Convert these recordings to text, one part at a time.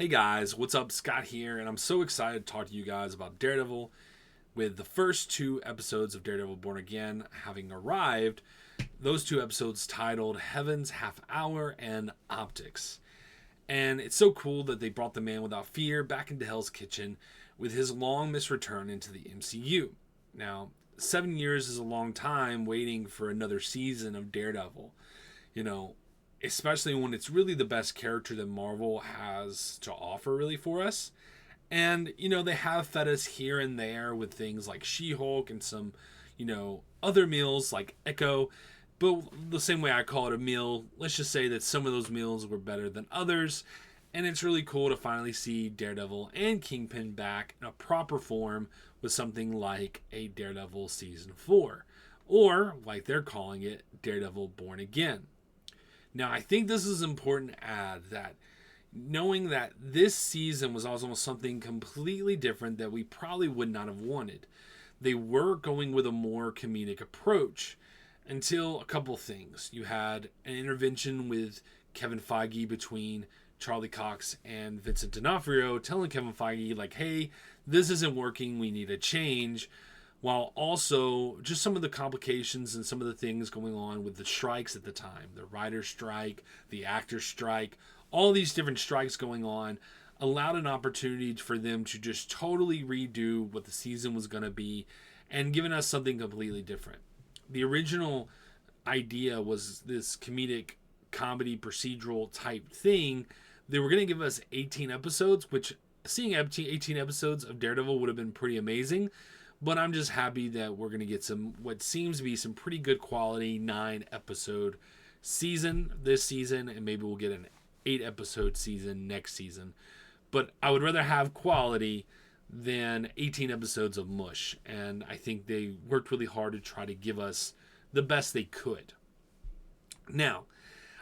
Hey guys, what's up? Scott here, and I'm so excited to talk to you guys about Daredevil with the first two episodes of Daredevil Born Again having arrived. Those two episodes titled Heaven's Half Hour and Optics. And it's so cool that they brought the man without fear back into Hell's Kitchen with his long missed return into the MCU. Now, 7 years is a long time waiting for another season of Daredevil. You know, especially when it's really the best character that Marvel has to offer really for us. And, they have fed us here and there with things like She-Hulk and some, other meals like Echo. But the same way I call it a meal, let's just say that some of those meals were better than others. And it's really cool to finally see Daredevil and Kingpin back in a proper form with something like a Daredevil Season 4. Or, like they're calling it, Daredevil Born Again. Now, I think this is important to add that knowing that this season was also something completely different that we probably would not have wanted. They were going with a more comedic approach until a couple things. You had an intervention with Kevin Feige between Charlie Cox and Vincent D'Onofrio telling Kevin Feige, like, hey, this isn't working, we need a change. While also just some of the complications and some of the things going on with the strikes at the time, the writer's strike, the actor's strike, all these different strikes going on allowed an opportunity for them to just totally redo what the season was going to be and giving us something completely different. The original idea was this comedic comedy procedural type thing. They were going to give us 18 episodes, which seeing 18 episodes of Daredevil would have been pretty amazing. But I'm just happy that we're going to get some, what seems to be some pretty good quality 9-episode season this season. And maybe we'll get an 8-episode season next season. But I would rather have quality than 18 episodes of mush. And I think they worked really hard to try to give us the best they could. Now,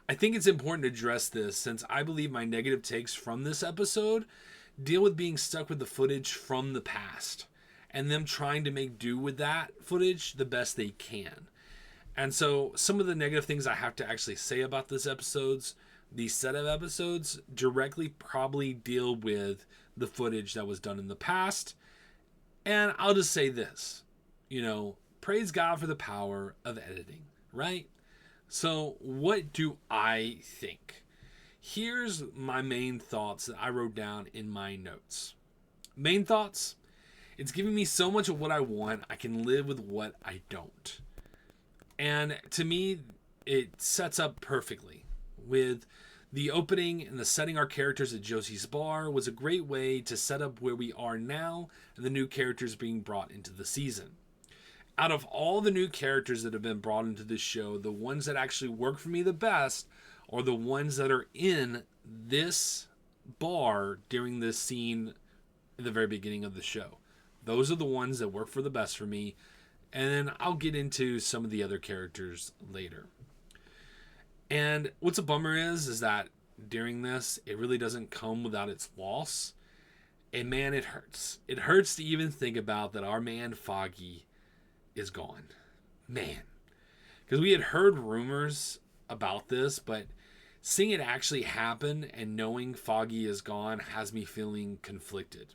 I think it's important to address this since I believe my negative takes from this episode deal with being stuck with the footage from the past and them trying to make do with that footage the best they can. And so some of the negative things I have to actually say about these set of episodes, directly probably deal with the footage that was done in the past. And I'll just say this, praise God for the power of editing, right? So what do I think? Here's my main thoughts that I wrote down in my notes. Main thoughts? It's giving me so much of what I want, I can live with what I don't. And to me, it sets up perfectly. With the opening and the setting our characters at Josie's bar was a great way to set up where we are now and the new characters being brought into the season. Out of all the new characters that have been brought into this show, the ones that actually work for me the best are the ones that are in this bar during this scene in the very beginning of the show. Those are the ones that work for the best for me. And then I'll get into some of the other characters later. And what's a bummer is that during this, it really doesn't come without its loss. And man, it hurts. It hurts to even think about that our man Foggy is gone. Man. Because we had heard rumors about this, but seeing it actually happen and knowing Foggy is gone has me feeling conflicted.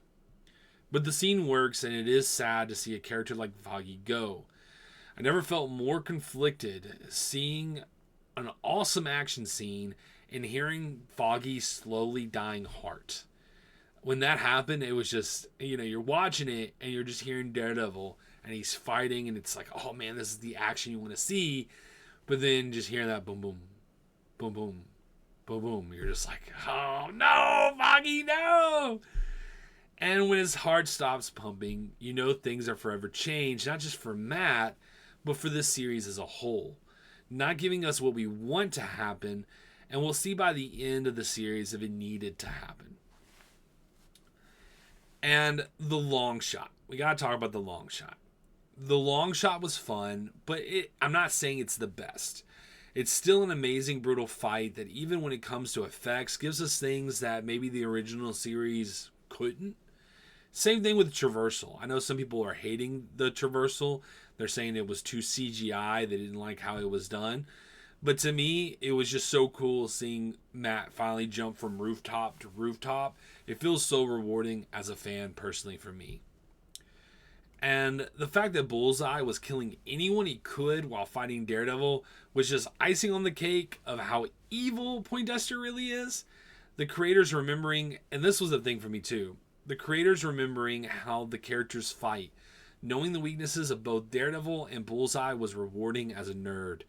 But the scene works, and it is sad to see a character like Foggy go. I never felt more conflicted seeing an awesome action scene and hearing Foggy's slowly dying heart. When that happened, it was just, you're watching it, and you're just hearing Daredevil, and he's fighting, and it's like, oh man, this is the action you want to see. But then just hearing that boom, boom, boom, boom, boom, boom, you're just like, oh no, Foggy, no! And when his heart stops pumping, things are forever changed, not just for Matt, but for this series as a whole. Not giving us what we want to happen, and we'll see by the end of the series if it needed to happen. And the long shot. We got to talk about the long shot. The long shot was fun, but I'm not saying it's the best. It's still an amazing, brutal fight that even when it comes to effects, gives us things that maybe the original series couldn't. Same thing with traversal. I know some people are hating the traversal. They're saying it was too CGI. They didn't like how it was done. But to me, it was just so cool seeing Matt finally jump from rooftop to rooftop. It feels so rewarding as a fan, personally, for me. And the fact that Bullseye was killing anyone he could while fighting Daredevil was just icing on the cake of how evil Poindexter really is. The creators remembering, and this was a thing for me too, the creators remembering how the characters fight. Knowing the weaknesses of both Daredevil and Bullseye was rewarding as a nerd.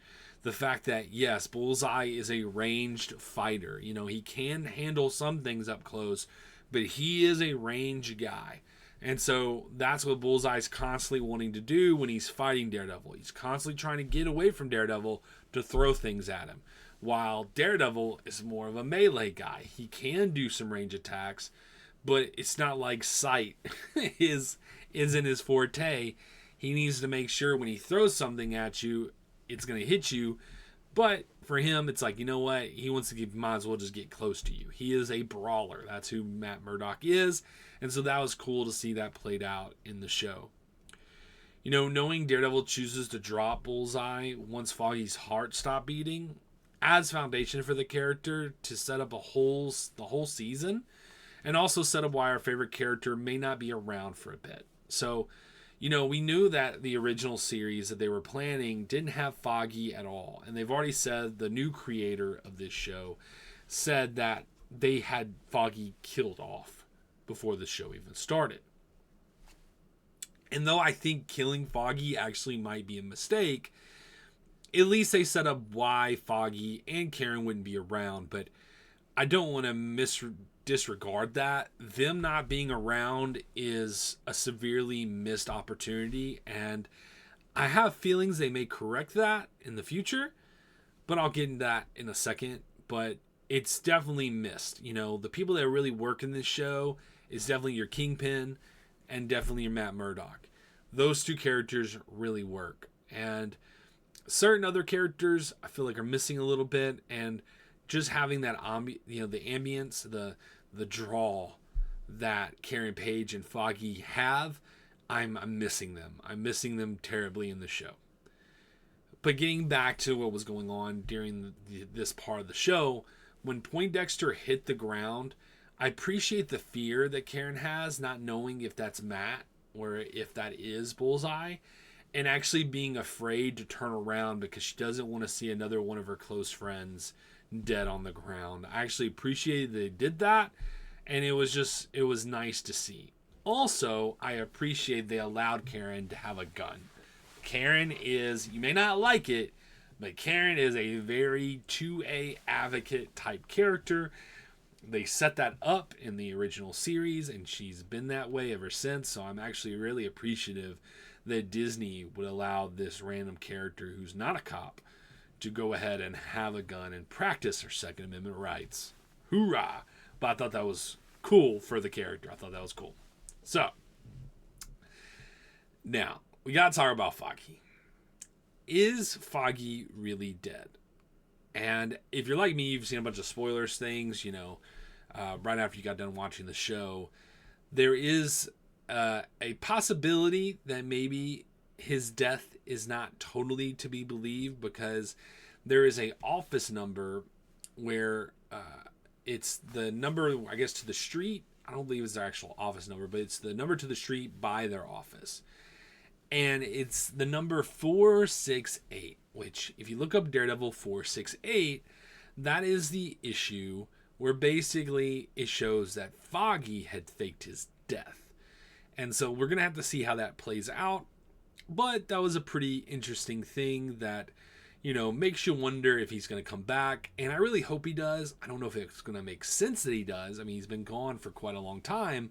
The fact that, yes, Bullseye is a ranged fighter. You know, he can handle some things up close, but he is a range guy. And so that's what Bullseye's constantly wanting to do when he's fighting Daredevil. He's constantly trying to get away from Daredevil to throw things at him. While Daredevil is more of a melee guy. He can do some range attacks, but it's not like sight isn't his forte. He needs to make sure when he throws something at you, it's going to hit you. But for him, it's like, you know what? He wants to might as well just get close to you. He is a brawler. That's who Matt Murdock is. And so that was cool to see that played out in the show. You know, knowing Daredevil chooses to drop Bullseye once Foggy's heart stopped beating adds foundation for the character to set up the whole season, and also set up why our favorite character may not be around for a bit. So, you know, we knew that the original series that they were planning didn't have Foggy at all. And they've already said, the new creator of this show said that they had Foggy killed off before the show even started. And though I think killing Foggy actually might be a mistake, at least they set up why Foggy and Karen wouldn't be around. But I don't want to disregard that. Them not being around is a severely missed opportunity, and I have feelings they may correct that in the future, but I'll get into that in a second. But it's definitely missed. You know, the people that really work in this show is definitely your Kingpin and definitely your Matt Murdock. Those two characters really work, and certain other characters I feel like are missing a little bit, and just having that the ambience, the draw that Karen Page and Foggy have, I'm missing them. I'm missing them terribly in the show. But getting back to what was going on during this part of the show, when Poindexter hit the ground, I appreciate the fear that Karen has, not knowing if that's Matt or if that is Bullseye, and actually being afraid to turn around because she doesn't want to see another one of her close friends dead on the ground. I actually appreciated they did that, and it was nice to see. Also, I appreciate they allowed Karen to have a gun. Karen is, you may not like it, but Karen is a very 2A advocate type character. They set that up in the original series, and she's been that way ever since, so I'm actually really appreciative that Disney would allow this random character who's not a cop to go ahead and have a gun and practice her Second Amendment rights. Hoorah! But I thought that was cool for the character. I thought that was cool. So, now, we got to talk about Foggy. Is Foggy really dead? And if you're like me, you've seen a bunch of spoilers things, you know, right after you got done watching the show. There is a possibility that maybe his death is not totally to be believed, because there is a office number where it's the number, I guess, to the street. I don't believe it's their actual office number, but it's the number to the street by their office. And it's the number 468, which if you look up Daredevil 468, that is the issue where basically it shows that Foggy had faked his death. And so we're going to have to see how that plays out. But that was a pretty interesting thing that, you know, makes you wonder if he's going to come back. And I really hope he does. I don't know if it's going to make sense that he does. I mean, he's been gone for quite a long time.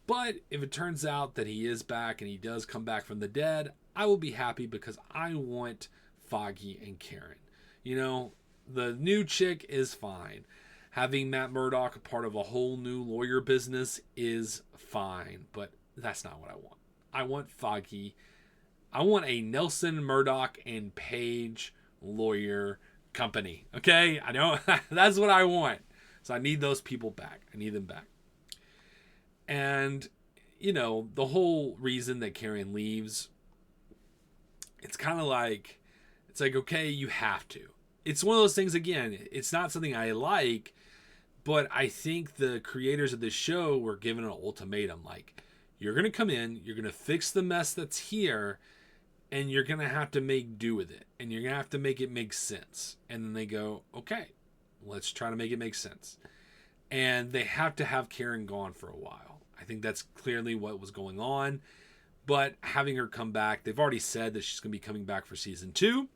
But if it turns out that he is back and he does come back from the dead, I will be happy, because I want Foggy and Karen. You know, the new chick is fine. Having Matt Murdock a part of a whole new lawyer business is fine. But that's not what I want. I want Foggy. I want a Nelson, Murdock, and Page lawyer company. Okay? I don't. That's what I want. So I need those people back. I need them back. And, you know, the whole reason that Karen leaves, it's kind of like, it's like, okay, you have to. it's one of those things, again, it's not something I like, but I think the creators of this show were given an ultimatum. Like, you're going to come in, you're going to fix the mess that's here, and you're going to have to make do with it. And you're going to have to make it make sense. And then they go, okay, let's try to make it make sense. And they have to have Karen gone for a while. I think that's clearly what was going on. But having her come back, they've already said that she's going to be coming back for season 2.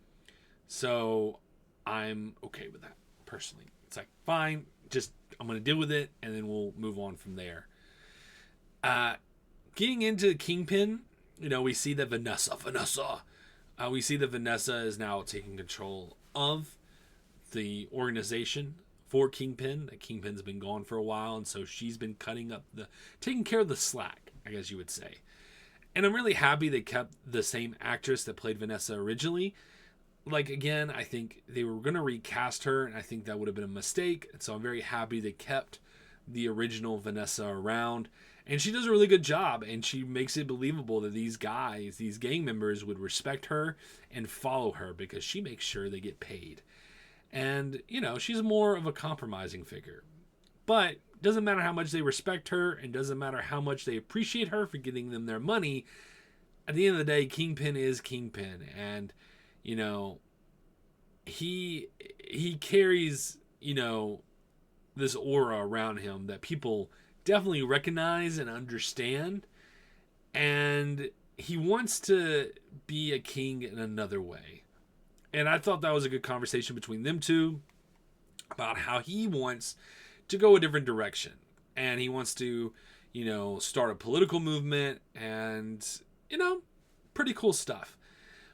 So I'm okay with that, personally. It's like, fine, just I'm going to deal with it, and then we'll move on from there. Getting into Kingpin, we see that Vanessa, we see that Vanessa is now taking control of the organization for Kingpin. That Kingpin's been gone for a while, and so she's been taking care of the slack, I guess you would say. And I'm really happy they kept the same actress that played Vanessa originally. Like, again, I think they were going to recast her, and I think that would have been a mistake. And so I'm very happy they kept the original Vanessa around. And she does a really good job, and she makes it believable that these guys, these gang members, would respect her and follow her because she makes sure they get paid. And, she's more of a compromising figure. But doesn't matter how much they respect her, and doesn't matter how much they appreciate her for getting them their money. At the end of the day, Kingpin is Kingpin. And, he carries, this aura around him that people definitely recognize and understand. And he wants to be a king in another way. And I thought that was a good conversation between them two about how he wants to go a different direction. And he wants to, start a political movement and, pretty cool stuff.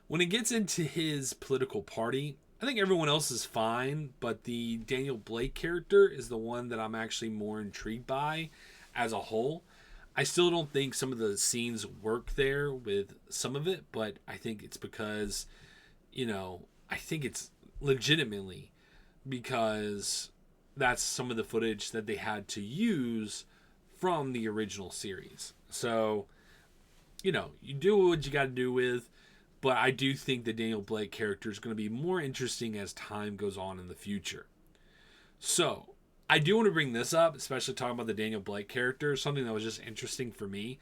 When it gets into his political party, I think everyone else is fine, but the Daniel Blake character is the one that I'm actually more intrigued by as a whole. I still don't think some of the scenes work there with some of it, but I think it's because, I think it's legitimately because that's some of the footage that they had to use from the original series. So, you do what you got to do with. But I do think the Daniel Blake character is going to be more interesting as time goes on in the future. So, I do want to bring this up, especially talking about the Daniel Blake character. Something that was just interesting for me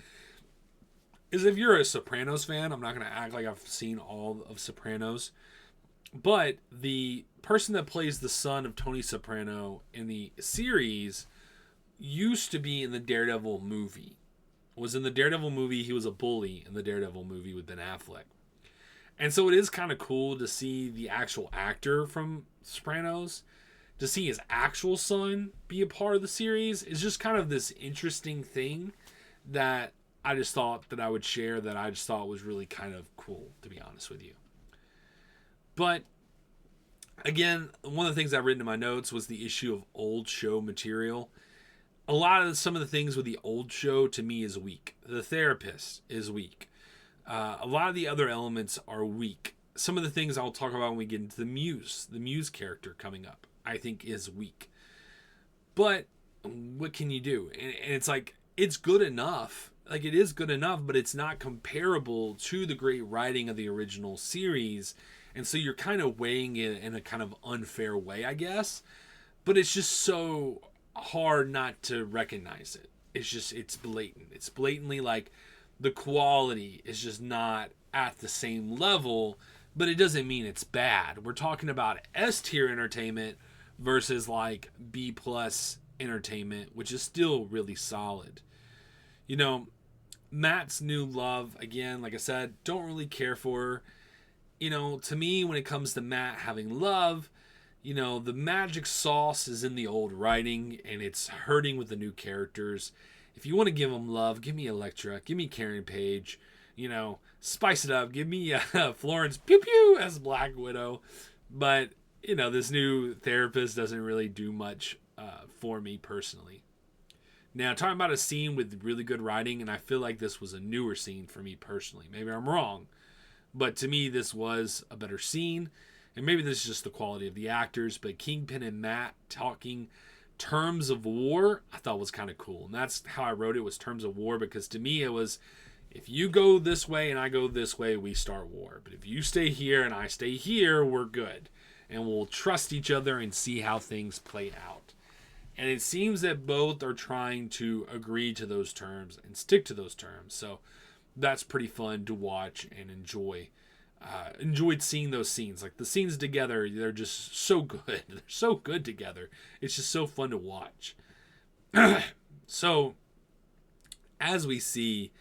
is if you're a Sopranos fan, I'm not going to act like I've seen all of Sopranos. But the person that plays the son of Tony Soprano in the series used to be in the Daredevil movie. Was in the Daredevil movie, he was a bully in the Daredevil movie with Ben Affleck. And so it is kind of cool to see the actual actor from Sopranos, to see his actual son be a part of the series is just kind of this interesting thing that I just thought that I would share, that I just thought was really kind of cool, to be honest with you. But again, one of the things I've written in my notes was the issue of old show material. Some of the things with the old show to me is weak. The therapist is weak. A lot of the other elements are weak. Some of the things I'll talk about when we get into the Muse character coming up, I think is weak. But what can you do? And it's like, it's good enough. Like, it is good enough, but it's not comparable to the great writing of the original series. And so you're kind of weighing it in a kind of unfair way, I guess. But it's just so hard not to recognize it. It's blatant. It's blatantly like, the quality is just not at the same level, but it doesn't mean it's bad. We're talking about S-tier entertainment versus like B+ entertainment, which is still really solid. Matt's new love, again, like I said, don't really care for her. To me, when it comes to Matt having love, the magic sauce is in the old writing, and it's hurting with the new characters. If you want to give them love, give me Elektra, give me Karen Page, spice it up, give me Florence Pew Pew as Black Widow. But, this new therapist doesn't really do much for me personally. Now, talking about a scene with really good writing, and I feel like this was a newer scene for me personally. Maybe I'm wrong, but to me this was a better scene, and maybe this is just the quality of the actors, but Kingpin and Matt talking terms of war, I thought was kind of cool. And that's how I wrote it, was terms of war, because to me it was, if you go this way and I go this way, we start war. But if you stay here and I stay here, we're good. and we'll trust each other and see how things play out. And it seems that both are trying to agree to those terms and stick to those terms. So that's pretty fun to watch and enjoy. Enjoyed seeing those scenes. Like the scenes together, they're just so good. They're so good together. It's just so fun to watch. So, as we see,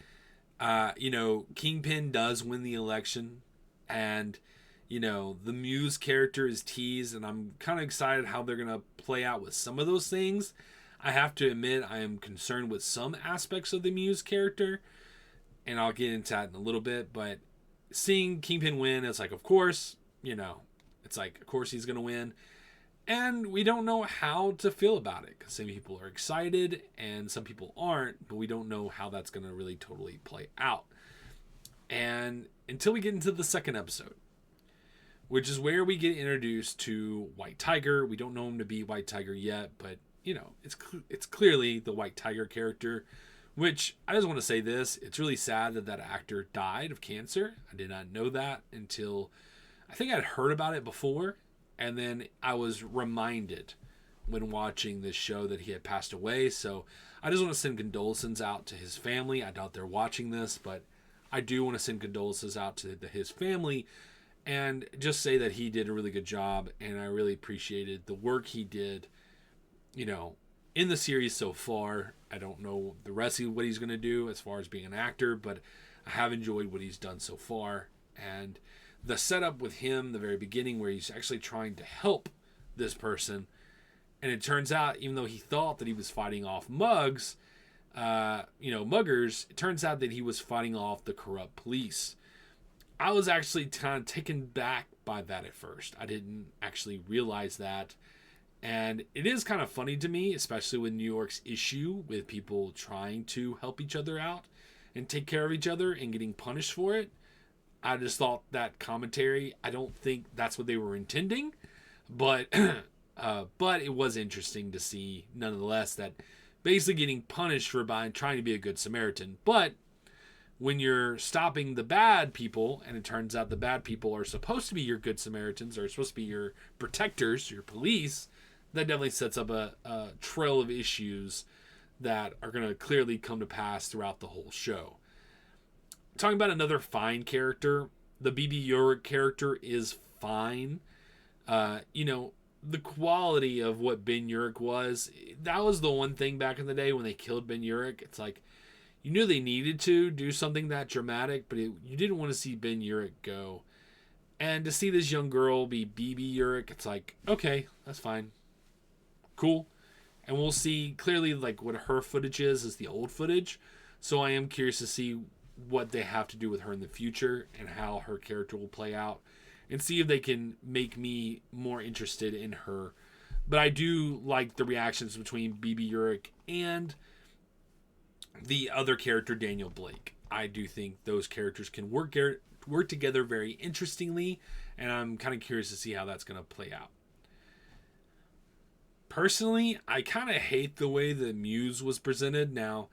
Kingpin does win the election. And, the Muse character is teased. And I'm kind of excited how they're going to play out with some of those things. I have to admit, I am concerned with some aspects of the Muse character. And I'll get into that in a little bit. But seeing Kingpin win, it's like, of course, it's like, of course he's going to win. And we don't know how to feel about it. Because some people are excited and some people aren't. But we don't know how that's going to really totally play out. And until we get into the second episode, which is where we get introduced to White Tiger. We don't know him to be White Tiger yet, but, it's clearly the White Tiger character. Which, I just want to say this, it's really sad that actor died of cancer. I did not know that until, I think I'd heard about it before. And then I was reminded when watching this show that he had passed away. So I just want to send condolences out to his family. I doubt they're watching this, but I do want to send condolences out to his family and just say that he did a really good job. And I really appreciated the work he did, in the series so far. I don't know the rest of what he's going to do as far as being an actor, but I have enjoyed what he's done so far. And the setup with him, the very beginning, where he's actually trying to help this person. And it turns out, even though he thought that he was fighting off muggers, it turns out that he was fighting off the corrupt police. I was actually kind of taken back by that at first. I didn't actually realize that. And it is kind of funny to me, especially with New York's issue with people trying to help each other out and take care of each other and getting punished for it. I just thought that commentary, I don't think that's what they were intending, but it was interesting to see nonetheless that basically getting punished for trying to be a good Samaritan. But when you're stopping the bad people, and it turns out the bad people are supposed to be your good Samaritans, or supposed to be your protectors, your police, that definitely sets up a trail of issues that are going to clearly come to pass throughout the whole show. Talking about another fine character, the BB Urich character is fine. The quality of what Ben Urich was, that was the one thing back in the day when they killed Ben Urich. It's like, you knew they needed to do something that dramatic, but you didn't want to see Ben Urich go. And to see this young girl be BB Urich, it's like, okay, that's fine. Cool. And we'll see clearly like what her footage is the old footage. So I am curious to see what they have to do with her in the future and how her character will play out and see if they can make me more interested in her. But I do like the reactions between BB Urich and the other character, Daniel Blake. I do think those characters can work together very interestingly, and I'm kind of curious to see how that's going to play out. Personally, I kind of hate the way the Muse was presented. Now,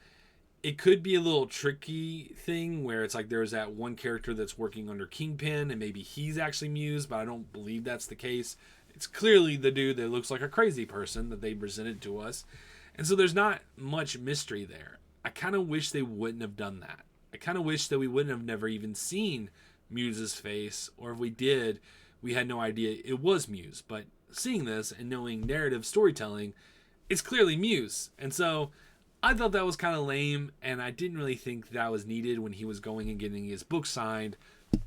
it could be a little tricky thing where it's like there's that one character that's working under Kingpin and maybe he's actually Muse, but I don't believe that's the case. It's clearly the dude that looks like a crazy person that they presented to us. And so there's not much mystery there. I kind of wish they wouldn't have done that. I kind of wish that we wouldn't have never even seen Muse's face, or if we did, we had no idea it was Muse. But seeing this and knowing narrative storytelling, it's clearly Muse. And so I thought that was kind of lame, and I didn't really think that was needed when he was going and getting his book signed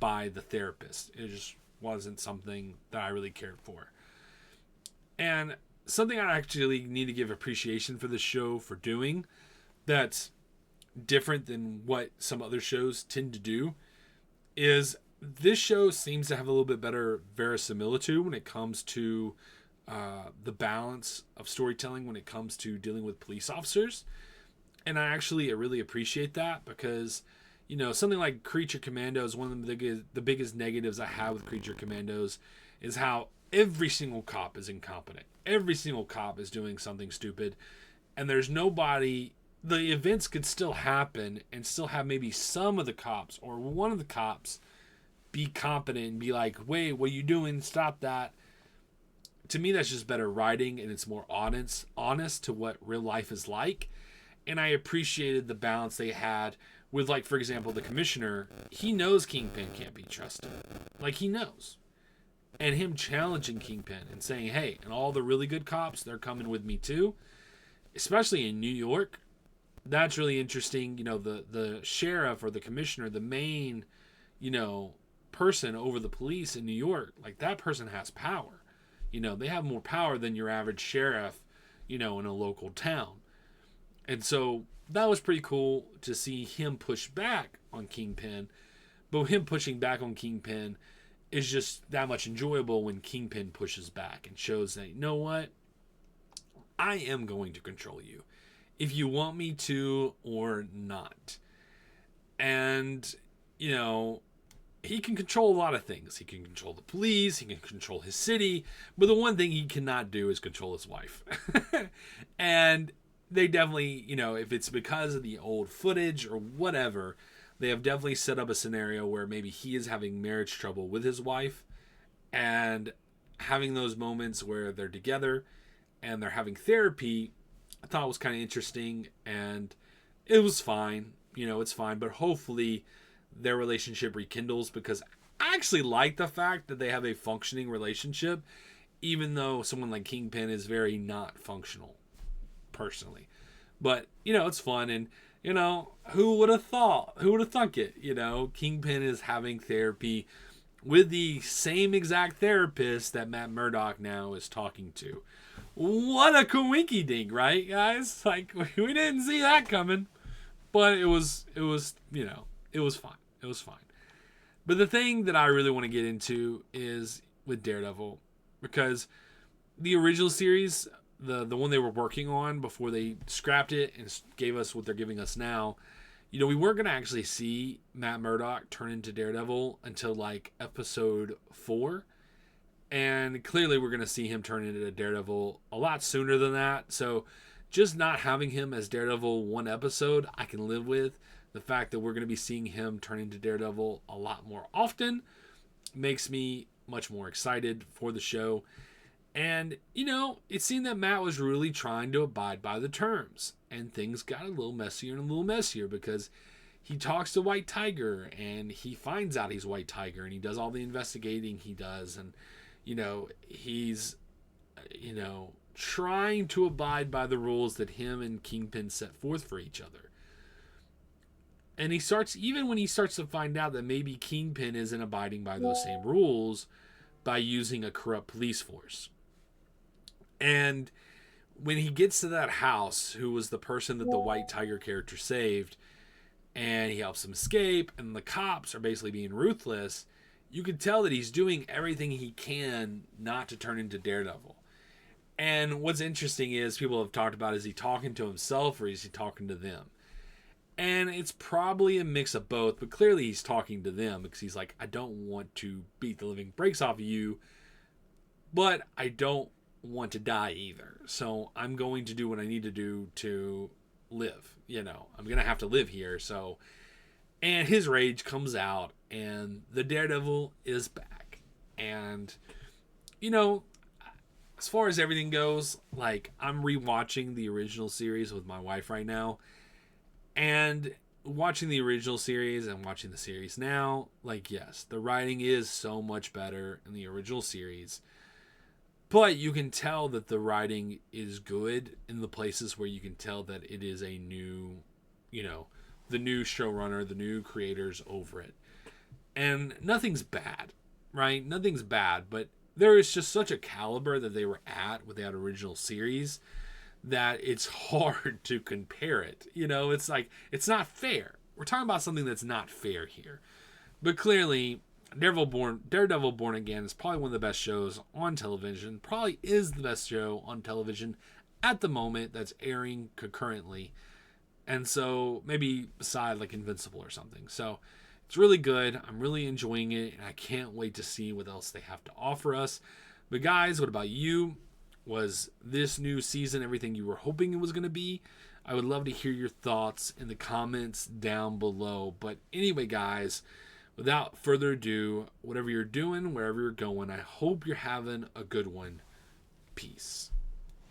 by the therapist. It just wasn't something that I really cared for. And something I actually need to give appreciation for the show for doing that's different than what some other shows tend to do is this show seems to have a little bit better verisimilitude when it comes to the balance of storytelling when it comes to dealing with police officers. And I really appreciate that because, something like Creature Commandos, one of the biggest negatives I have with Creature Commandos is how every single cop is incompetent. Every single cop is doing something stupid. And there's nobody... The events could still happen and still have maybe some of the cops or one of the cops be competent and be like, wait, what are you doing? Stop that. to me, that's just better writing, and it's more honest to what real life is like. And I appreciated the balance they had with, like, for example, the commissioner. He knows Kingpin can't be trusted. Like, he knows. And him challenging Kingpin and saying, hey, and all the really good cops, they're coming with me too. Especially in New York. That's really interesting. You know, the sheriff or the commissioner, the main, you know, person over the police in New York, like, that person has power. You know, they have more power than your average sheriff, you know, in a local town. And so that was pretty cool to see him push back on Kingpin. But him pushing back on Kingpin is just that much enjoyable when Kingpin pushes back and shows that, you know what? I am going to control you, if you want me to or not. And, you know, he can control a lot of things. He can control the police, he can control his city, but the one thing he cannot do is control his wife. And they definitely, you know, if it's because of the old footage or whatever, they have definitely set up a scenario where maybe he is having marriage trouble with his wife, and having those moments where they're together and they're having therapy, I thought was kind of interesting, and it was fine. You know, it's fine, but hopefully their relationship rekindles, because I actually like the fact that they have a functioning relationship, even though someone like Kingpin is very not functional, personally. But, you know, it's fun, and, you know, who would have thought? Who would have thunk it? You know, Kingpin is having therapy with the same exact therapist that Matt Murdock now is talking to. What a coinky dink, right, guys? Like, we didn't see that coming. But it was, you know, it was fine. It was fine. But the thing that I really want to get into is with Daredevil, because the original series, the one they were working on before they scrapped it and gave us what they're giving us now, you know, we weren't going to actually see Matt Murdock turn into Daredevil until, like, episode 4. And clearly we're going to see him turn into Daredevil a lot sooner than that. So just not having him as Daredevil one episode, I can live with. The fact that we're going to be seeing him turn into Daredevil a lot more often makes me much more excited for the show. And, you know, it seemed that Matt was really trying to abide by the terms. And things got a little messier and a little messier, because he talks to White Tiger and he finds out he's White Tiger and he does all the investigating he does. And, you know, he's, you know, trying to abide by the rules that him and Kingpin set forth for each other. And he starts, even when he starts to find out that maybe Kingpin isn't abiding by those same rules by using a corrupt police force. And when he gets to that house, who was the person that the White Tiger character saved, and he helps him escape, and the cops are basically being ruthless, you can tell that he's doing everything he can not to turn into Daredevil. And what's interesting is, people have talked about, is he talking to himself or is he talking to them? And it's probably a mix of both, but clearly he's talking to them, because he's like, I don't want to beat the living breaks off of you, but I don't want to die either. So I'm going to do what I need to do to live. You know, I'm going to have to live here. So, and his rage comes out, and the Daredevil is back. And, you know, as far as everything goes, like, I'm rewatching the original series with my wife right now. And watching the original series and watching the series now, like, yes, the writing is so much better in the original series. But you can tell that the writing is good in the places where you can tell that it is a new, you know, the new showrunner, the new creators over it. And nothing's bad, right? Nothing's bad, but there is just such a caliber that they were at with that original series that it's hard to compare it. You know, it's like, it's not fair. We're talking about something that's not fair here. But clearly, Daredevil Born Again is probably one of the best shows on television. Probably is the best show on television at the moment that's airing concurrently. And so, maybe beside like Invincible or something. So, it's really good. I'm really enjoying it, and I can't wait to see what else they have to offer us. But guys, what about you? Was this new season everything you were hoping it was going to be? I would love to hear your thoughts in the comments down below. But anyway, guys, without further ado, whatever you're doing, wherever you're going, I hope you're having a good one. Peace.